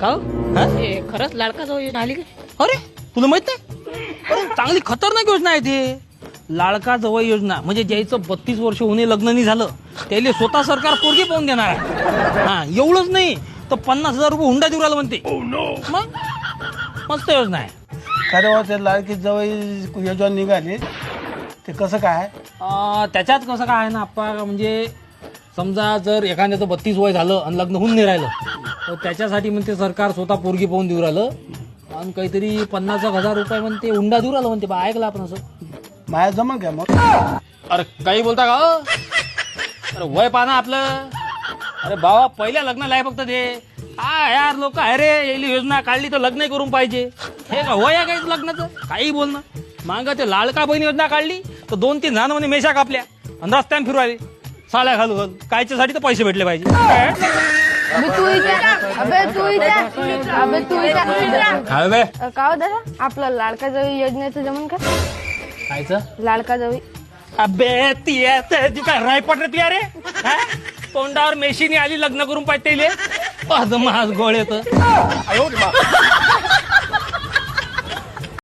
का हो? हा? हे खरंच लाडका जाऊ योजना आली का? अरे तुला माहित नाही? अरे चांगली खतरनाक योजना आहे ते. लाडका जवळ योजना म्हणजे ज्याचं 32 वर्ष होणे लग्न नाही झालं त्याला स्वतः सरकार पोरगी पाहून देणार आहे. हा एवढंच नाही तर 50,000 रुपये हुंडा देऊ राहिला म्हणते. मग मस्त योजना आहे. खरं ते लाडकी जवळ योजना निघाली ते कसं काय? त्याच्यात कसं काय आहे ना आप्पा, म्हणजे समजा जर एखाद्याचं 32 वय झालं आणि लग्न होऊन नाही राहिलं तर त्याच्यासाठी म्हणते सरकार स्वतः पोरगी पाहून देऊ राहिलं आणि काहीतरी 50,000 रुपये म्हणते हुंडा देऊ राहिलं म्हणते. बा ऐकलं आपण असं? माया जमन काय मग? अरे काही बोलता का हो? अरे वय पाना आपलं. अरे बाबा पहिल्या लग्नाला आहे फक्त ते. हा यार लोक अरे यायली योजना काढली तर लग्न करून पाहिजे. हे का वय आहे काही लग्नाचं? काही बोलणं. माग ते लाडका बहीण योजना काढली तर 2-3 जण म्हणे मेशा कापल्या आणि रस्त्याने फिरवायले साल्या घालू घालू. कायच्यासाठी तर पैसे भेटले पाहिजे. काय बे का हो दादा आपलं लाडका जाऊ योजनेचं जमन का? कायचं? लाडका जाऊ अबे ती तू काय रायपट रे अरे हा? तोंडावर मेशीने आली लग्न करून पाहिजे माझ गोळ येतं.